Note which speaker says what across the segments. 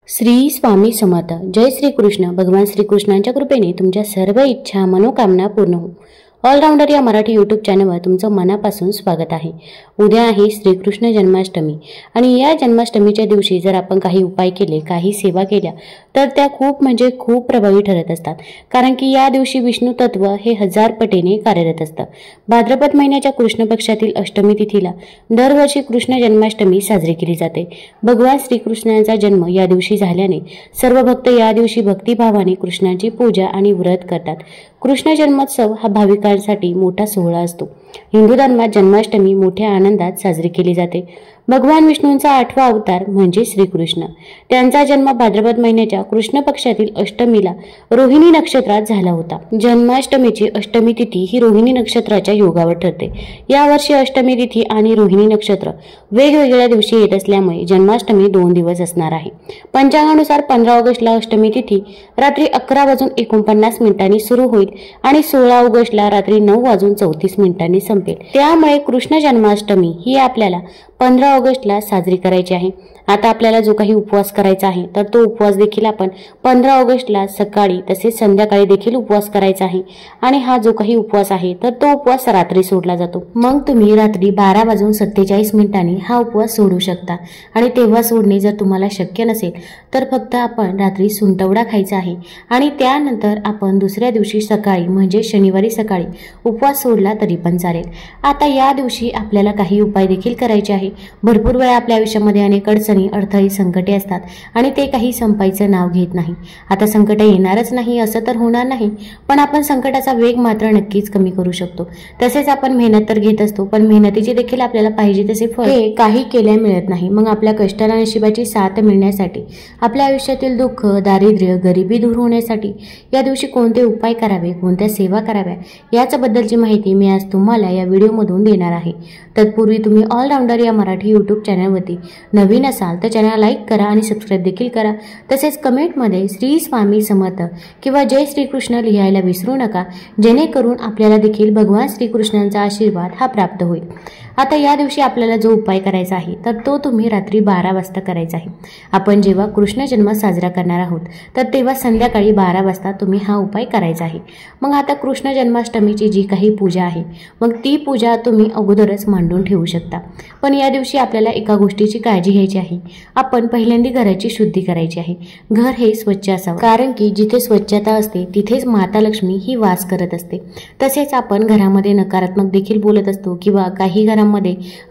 Speaker 1: श्री स्वामी समर्थ. जय श्री कृष्ण. भगवान श्रीकृष्णांच्या कृपेने तुमच्या सर्व इच्छा मनोकामना पूर्ण हो. ऑलराऊंडर या मराठी यूट्यूब चॅनलवर तुमचं मनापासून स्वागत आहे. उद्या आहे श्रीकृष्ण जन्माष्टमी आणि या जन्माष्टमीच्या दिवशी जर आपण काही उपाय केले, काही सेवा केल्या तर त्या खूप प्रभावी ठरत असतात. कारण की या दिवशी विष्णू तत्व हे 1000 पटीने कार्यरत असतं. भाद्रपद महिन्याच्या कृष्ण पक्षातील अष्टमी तिथीला दरवर्षी कृष्ण जन्माष्टमी साजरी केली जाते. भगवान श्रीकृष्णांचा जन्म या दिवशी झाल्याने सर्व भक्त या दिवशी भक्तिभावाने कृष्णाची पूजा आणि व्रत करतात. कृष्ण जन्मोत्सव हा भाविकांसाठी मोठा सोहळा असतो. हिंदू धर्मात जन्माष्टमी मोठ्या आनंदात साजरी केली जाते. भगवान विष्णूंचा 8वा अवतार म्हणजे श्रीकृष्ण. त्यांचा जन्म भाद्रपद महिन्याच्या कृष्ण पक्षातील अष्टमीला रोहिणी नक्षत्रात झाला होता. जन्माष्टमीची अष्टमी तिथी ही रोहिणी नक्षत्राच्या योगावर ठरते. यावर्षी अष्टमी तिथी आणि रोहिणी नक्षत्र वेगवेगळ्या दिवशी येत असल्यामुळे जन्माष्टमी 2 दिवस असणार आहे. पंचांगानुसार 15 ऑगस्टला अष्टमी तिथी रात्री 11:49 सुरू होईल आणि 16 ऑगस्टला रात्री 9:34 संपेल. त्यामुळे कृष्ण जन्माष्टमी ही आपल्याला 15 ऑगस्टला साजरी करायची आहे. आता आपल्याला जो काही उपवास करायचा आहे तर तो उपवास देखील आपण 15 ऑगस्टला सकाळी तसेच संध्याकाळी देखील उपवास करायचा आहे. आणि हा जो काही उपवास आहे तर तो उपवास रात्री सोडला जातो. मग तुम्ही रात्री 12:47 हा उपवास सोडू शकता. आणि तेव्हा सोडणे जर तुम्हाला शक्य नसेल तर फक्त आपण रात्री सुंटवडा खायचा आहे आणि त्यानंतर आपण दुसऱ्या दिवशी सकाळी म्हणजे शनिवारी सकाळी उपवास सोडला तरी पण चालेल. आता या दिवशी आपल्याला काही उपाय देखील करायचे आहे. भरपूर वेळा आपल्या आयुष्यामध्ये अनेक अडचणी, अडथळे, संकटे असतात आणि ते काही संपायचं नाव घेत नाही. आता संकट येणारच नाही असं तर होणार नाही, पण आपण संकटाचा वेग मात्र नक्कीच कमी करू शकतो. तसेच आपण मेहनत तर घेत असतो, पण मेहनतीचे देखील आपल्याला पाहिजे तसे फळ हे काही केल्या मिळत नाही. मग आपल्या कष्टाला नशिबाची साथ मिळण्यासाठी, आपल्या आयुष्यातील दुःख, दारिद्र्य, गरिबी दूर होण्यासाठी या दिवशी कोणते उपाय करावे, कोणत्या सेवा कराव्या याच्याबद्दलची माहिती मी आज तुम्हाला या व्हिडिओमधून देणार आहे. तत्पूर्वी तुम्ही ऑलराऊंडर या मराठी यूट्यूब चॅनलवरती नवीन असाल तर चॅनल लाईक करा आणि सबस्क्राईब देखील करा. तसेच कमेंटमध्ये श्री स्वामी समर्थ किंवा जय श्रीकृष्ण लिहायला विसरू नका, जेणेकरून आपल्याला देखील भगवान श्रीकृष्णांचा आशीर्वाद हा प्राप्त होईल. आता या दिवशी आपल्याला जो उपाय करायचा आहे तर तो तुम्ही रात्री 12 वाजता करायचा आहे. आपण जेव्हा कृष्ण जन्म साजरा करणार आहोत तर तेव्हा संध्याकाळी 12 वाजता तुम्ही हा उपाय करायचा आहे. मग आता कृष्ण जन्माष्टमीची जी काही पूजा आहे मग ती पूजा तुम्ही अगोदरच मांडून ठेवू शकता. पण या दिवशी आपल्याला एका गोष्टीची काळजी घ्यायची आहे. आपण पहिल्यांदा घराची शुद्धी करायची आहे. घर हे स्वच्छ असावं, कारण की जिथे स्वच्छता असते तिथेच माता लक्ष्मी ही वास करत असते. तसेच आपण घरामध्ये नकारात्मक देखील बोलत असतो किंवा काही घरामध्ये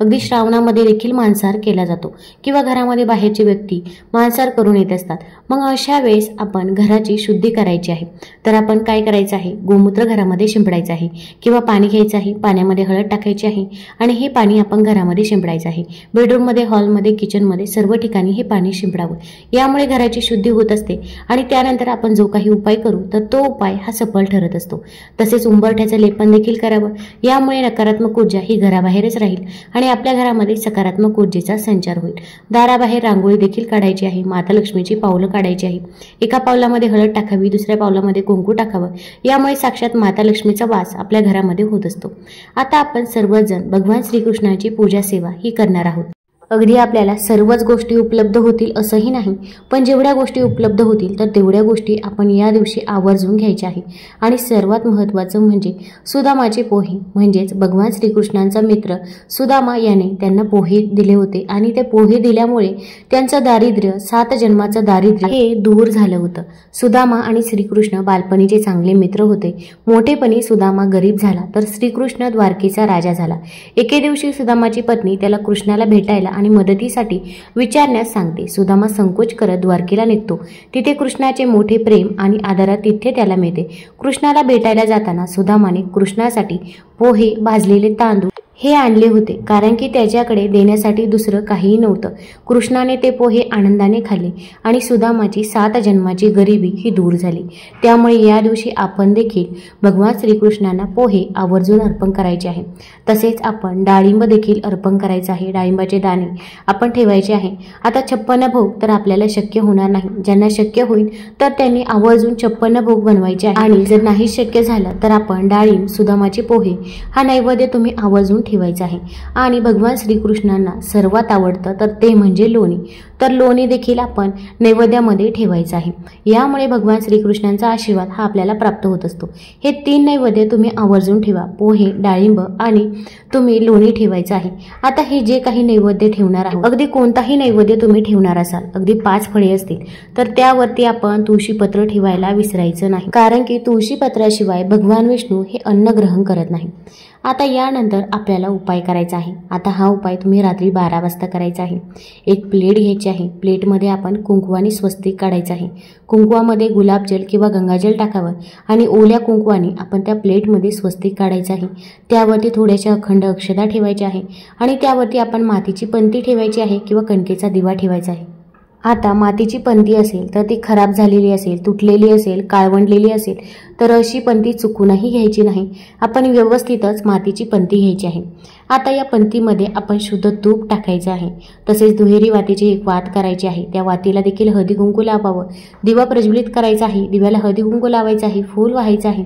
Speaker 1: अगदी श्रावणामध्ये देखील मांसाहार केला जातो किंवा घरामध्ये बाहेरची व्यक्ती मांसाहार करून येत असतात. मग अशा वेळेस आपण घराची शुद्धी करायची आहे. तर आपण काय करायचं आहे, गोमूत्र घरामध्ये शिंपडायचं आहे किंवा पाणी घ्यायचं आहे, पाण्यामध्ये हळद टाकायची आहे आणि हे पाणी आपण घरामध्ये शिंपडायचं आहे. बेडरूममध्ये, हॉलमध्ये, किचनमध्ये सर्व ठिकाणी हे पाणी शिंपडावं. यामुळे घराची शुद्धी होत असते आणि त्यानंतर आपण जो काही उपाय करू तर तो उपाय हा सफल ठरत असतो. तसेच उंबरठ्याचं लेपन देखील करावं. यामुळे नकारात्मक ऊर्जा ही घराबाहेरच राहील आणि आपल्या घरामध्ये सकारात्मक ऊर्जेचा संचार होईल. दाराबाहेर रांगोळी देखील काढायची आहे. माता लक्ष्मीची पावलं काढायची आहे. एका पावलामध्ये हळद टाकावी, दुसऱ्या पावलामध्ये कुंकू टाकावं. यामुळे साक्षात माता लक्ष्मीचा वास आपल्या घरामध्ये होत असतो. आता आपण सर्वजण भगवान श्रीकृष्णाची पूजा सेवा ही करणार आहोत. अगदी आपल्याला सर्वच गोष्टी उपलब्ध होतील असंही नाही, पण जेवढ्या गोष्टी उपलब्ध होतील तर तेवढ्या गोष्टी आपण या दिवशी आवर्जून घ्यायच्या आहे. आणि सर्वात महत्त्वाचं म्हणजे सुदामाचे पोहे, म्हणजेच भगवान श्रीकृष्णांचा मित्र सुदामा याने त्यांना पोहे दिले होते आणि ते पोहे दिल्यामुळे त्यांचं दारिद्र्य, 7 जन्माचं दारिद्र्य हे दूर झालं होतं. सुदामा आणि श्रीकृष्ण बालपणीचे चांगले मित्र होते. मोठेपणी सुदामा गरीब झाला तर श्रीकृष्ण द्वारकेचा राजा झाला. एके दिवशी सुदामाची पत्नी त्याला कृष्णाला भेटायला आणि मदतीसाठी विचारण्यास सांगते. सुदामा संकोच करत द्वारकेला निघतो. तिथे कृष्णाचे मोठे प्रेम आणि आदर तिथे त्याला मिळते. कृष्णाला भेटायला जाताना सुदामाने कृष्णासाठी पोहे, भाजलेले तांदूळ हे आणले होते, कारण की त्याच्याकडे देण्यासाठी दुसरं काहीही नव्हतं. कृष्णाने ते पोहे आनंदाने खाल्ले आणि सुदामाची 7 जन्माची गरिबी ही दूर झाली. त्यामुळे या दिवशी आपण देखील भगवान श्रीकृष्णांना पोहे आवर्जून अर्पण करायचे आहे. तसेच आपण डाळिंब देखील अर्पण करायचं आहे. डाळिंबाचे दाणे आपण ठेवायचे आहे. आता 56 भोग तर आपल्याला शक्य होणार नाही. ज्यांना शक्य होईल तर त्यांनी आवर्जून 56 भोग बनवायचे आहे. आणि जर नाही शक्य झालं तर आपण डाळिंब, सुदामाचे पोहे हा नैवेद्य तुम्ही आवर्जून ठेवायचं आहे। आणि भगवान श्रीकृष्णांना सर्वात आवडतं तर ते म्हणजे लोणी, तर लोणी देखील आपण नैवेद्यामध्ये ठेवायचं आहे। यामुळे भगवान श्रीकृष्णांचा आशीर्वाद हा आपल्याला प्राप्त होत असतो। हे 3 नैवेद्य तुम्ही आवर्जून ठेवा, पोहे, डाळिंब आणि तुम्ही लोणी ठेवायचं आहे। आता हे जे काही नैवेद्य ठेवणार आहोत, अगदी कोणताही नैवेद्य तुम्ही ठेवणार असाल, अगदी 5 फळे असतील तर त्यावरती आपण तुळशीपत्र ठेवायला विसरायचं नाही, कारण की तुळशीपत्राशिवाय भगवान विष्णू हे अन्न ग्रहण करत नाही। आता यानंतर आपल्याला उपाय करायचा आहे। आता हा उपाय तुम्ही रात्री 12 वाजता करायचा आहे। एक प्लेट घ्यायची आहे, प्लेटमध्ये आपण कुंकवानी स्वस्तिक काढायचं आहे। कुंकवामध्ये गुलाबजल किंवा गंगाजल टाकावं आणि ओल्या कुंकवानी आपण त्या प्लेटमध्ये स्वस्तिक काढायचं आहे। त्यावरती थोड्याशा अखंड अक्षता ठेवायच्या आहे आणि त्यावरती आपण मातीची पंती ठेवायची आहे किंवा कणकेचा दिवा ठेवायचा आहे। आता मातीची पंती असेल तर ती खराब झालेली असेल, तुटलेली असेल, काळवंडलेली असेल तर अशी पंती चुकूनही घ्यायची नाही। आपण व्यवस्थितच मातीची पंती घ्यायची आहे। आता या पंतीमध्ये आपण शुद्ध तूप टाकायचं आहे, तसेच दुहेरी वातीची एक वात करायची आहे। त्या वातीला देखील हळदी कुंकू लावावं, दिवा प्रज्वलित करायचा आहे, दिव्याला हळदी कुंकू लावायचं आहे, फूल व्हायचं आहे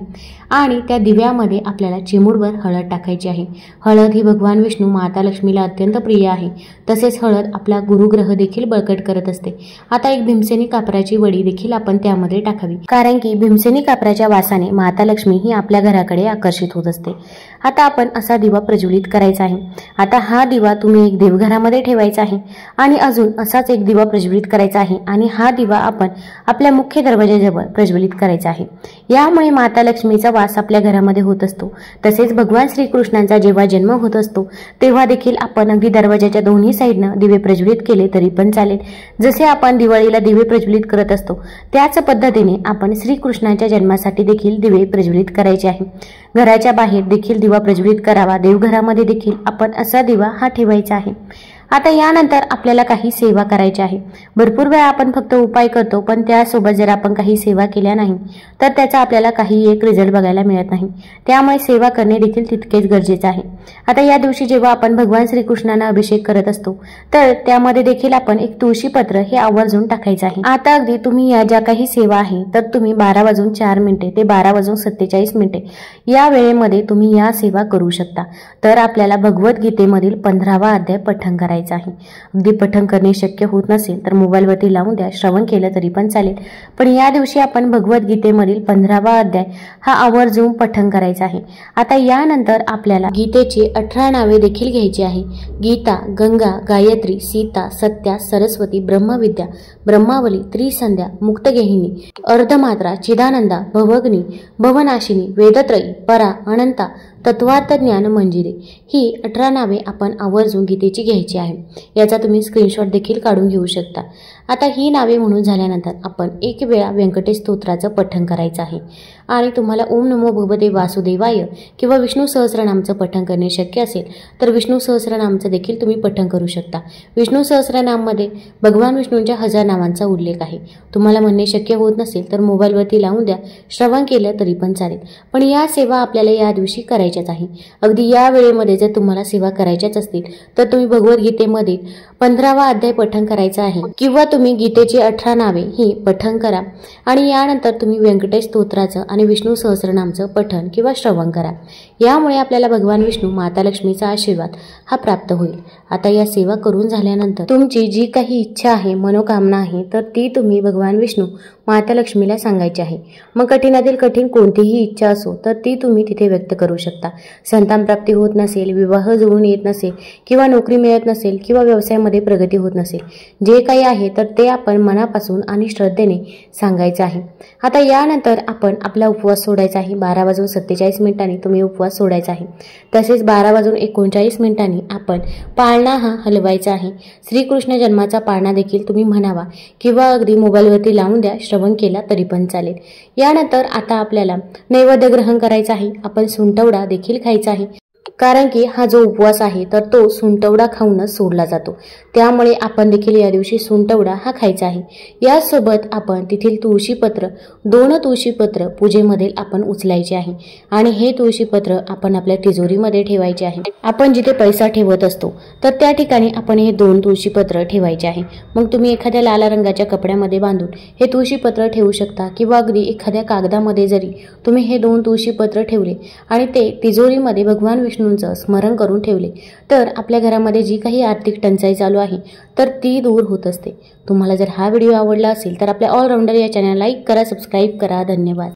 Speaker 1: आणि त्या दिव्यामध्ये आपल्याला चिमूटभर हळद टाकायची आहे। हळद ही भगवान विष्णू माता लक्ष्मीला अत्यंत प्रिय आहे, तसेच हळद आपला गुरुग्रह देखील बळकट करत असते। आता एक भीमसेनी कापराची वडी देखील आपण त्यामध्ये टाकावी, कारण की भीमसेनी कापराच्या वासाने माता लक्ष्मी ही आपल्या घराकडे आकर्षित होत असते। आता आपण असा दिवा प्रज्वलित करायचा आहे। आता हा दिवा तुम्ही एक देवघरामध्ये ठेवायचा आहे आणि अजून असाच एक दिवा प्रज्वलित करायचा आहे आणि हा दिवा आपण आपल्या मुख्य दरवाजाजवळ प्रज्वलित करायचा आहे। यामुळे माता लक्ष्मीचा वास आपल्या घरामध्ये होत असतो। तसेच भगवान श्रीकृष्णांचा जेव्हा जन्म होत असतो तेव्हा देखील आपण अगदी दरवाजाच्या दोन्ही साईडनं दिवे प्रज्वलित केले तरी पण चालेल। जसे आपण दिवाळीला दिवे प्रज्वलित करत असतो त्याच पद्धतीने आपण श्रीकृष्णाच्या जन्मासाठी देखील दिवे प्रज्वलित करायचे आहे। घराच्या बाहेर देखील दिवा प्रज्वलित करावा, देवघरामध्ये देखील आपण असा दिवा हा ठेवायचा आहे। आता यानंतर आपल्याला काही सेवा करायची आहे। भरपूर वेळा आपण फक्त उपाय करतो, पण त्यासोबत जर आपण काही सेवा केल्या नाही तर त्याचा आपल्याला काही एक रिझल्ट बघायला मिळत नाही। त्यामुळे सेवा करणे देखील तितकेच गरजेचे आहे। आता या दिवशी जेव्हा आपण भगवान श्रीकृष्णांना अभिषेक करत असतो तर त्यामध्ये देखील आपण एक तुळशीपत्र हे आवर्जून टाकायचं आहे। आता अगदी तुम्ही या ज्या काही सेवा आहे तर तुम्ही 12:04 ते 12:47 या वेळेमध्ये तुम्ही या सेवा करू शकता। तर आपल्याला भगवद्गीतेमधील 15वा अध्याय पठण करायचा आहे। अगदी पठण करणे शक्य होत नसेल तर मोबाईलवरती लावून द्या, श्रवण केलं तरी पण चालेल, पण या दिवशी आपण भगवद्गीतेमधील 15वा अध्याय हा आवर्जून पठण करायचा आहे। आता यानंतर आपल्याला गीतेची 18 नावे देखील घ्यायची आहे। गीता, गंगा, गायत्री, सीता, सत्या, सरस्वती, ब्रह्मविद्या, ब्रह्मावली, त्रिसंध्या, मुक्तगेहिनी, अर्धमात्रा, चिदानंदा, भवग्नी, भवनाशिनी, वेदत्रयी, परा, अनंता, तत्वार्थज्ञान मंजिरी ही 18 नावे आपण आवर्जून गीतेची घ्यायची आहे। याचा तुम्ही स्क्रीनशॉट देखील काढून घेऊ शकता। आता ही नावे म्हणून झाल्यानंतर आपण एक वेळा व्यंकटेश स्तोत्राचं पठण करायचं आहे आणि तुम्हाला ओम नमो भगवते वासुदेवाय किंवा विष्णू सहस्रनामचं पठण करणे शक्य असेल तर विष्णू सहस्रनामचं देखील तुम्ही पठण करू शकता। विष्णू सहस्रनाममध्ये भगवान विष्णूंच्या 1000 नावांचा उल्लेख आहे। तुम्हाला म्हणणे शक्य होत नसेल तर मोबाईलवरती लावून द्या, श्रवण केलं तरी पण चालेल, पण या सेवा आपल्याला या दिवशी करायच्याच आहे। अगदी या वेळेमध्ये जर तुम्हाला सेवा करायच्याच असतील तर तुम्ही भगवद्गीतेमध्ये 15वा अध्याय पठण करायचा आहे किंवा तुम्ही गीतेची 18 नावे ही पठण करा आणि यानंतर तुम्ही व्यंकटेश स्तोत्राचं आणि विष्णू सहस्रनामचं पठण किंवा श्रवण करा। यामुळे आपल्याला भगवान विष्णू माता लक्ष्मीचा आशीर्वाद हा प्राप्त होईल। आता या सेवा करून झाल्यानंतर तुमची जी काही इच्छा आहे, मनोकामना आहे तर ती तुम्ही भगवान विष्णू माता लक्ष्मीला सांगायची आहे। मग कठीणातील कठीण कोणतीही इच्छा असो तर ती तुम्ही तिथे व्यक्त करू शकता। संतान प्राप्ती होत नसेल, विवाह जुळून येत नसेल किंवा नोकरी मिळत नसेल किंवा व्यवसायामध्ये प्रगती होत नसेल, जे काही आहे तर ते आपण मनापासून आणि श्रद्धेने सांगायचं आहे। आता यानंतर आपण आपला उपवास सोडायचा आहे। 12:47 तुम्ही उपवास सोडायचा आहे। तसेच 12:39 आपण पाळणा हा हलवायचा आहे। श्रीकृष्ण जन्माचा पाळणा देखील तुम्ही म्हणावा किंवा अगदी मोबाईलवरती लावून द्या, श्रवण केला तरी पण चालेल। यानंतर आता आपल्याला नैवेद्य ग्रहण करायचा आहे। आपण सुंठवडा देखील खायचा आहे, कारण की हा जो उपवास आहे तर तो सुंठवडा खाऊनच सोडला जातो। त्यामुळे आपण देखील या दिवशी सुंठवडा हा खायचा आहे। यासोबत आपण तिथील तुळशीपत्र 2 तुळशीपत्र पूजेमध्ये आपण उचलायचे आहे आणि हे तुळशीपत्र आपण आपल्या तिजोरीमध्ये ठेवायचे आहे। आपण जिथे पैसा ठेवत असतो तर त्या ठिकाणी आपण हे 2 तुळशीपत्र ठेवायचे आहे। मग तुम्ही एखाद्या लाल रंगाच्या कपड्यामध्ये बांधून हे तुळशीपत्र ठेवू शकता किंवा अगदी एखाद्या कागदामध्ये जरी तुम्ही हे 2 तुळशीपत्र ठेवले आणि ते तिजोरीमध्ये भगवान विष्णू श्रीविष्णूंचं स्मरण करून ठेवले तर आपल्या घरामध्ये जी काही आर्थिक टंचाई चालू आहे तर ती दूर होत असते. तुम्हाला जर हा व्हिडिओ आवडला असेल तर आपल्या ऑलराऊंडर या चॅनलला लाईक करा, सबस्क्राईब करा. धन्यवाद.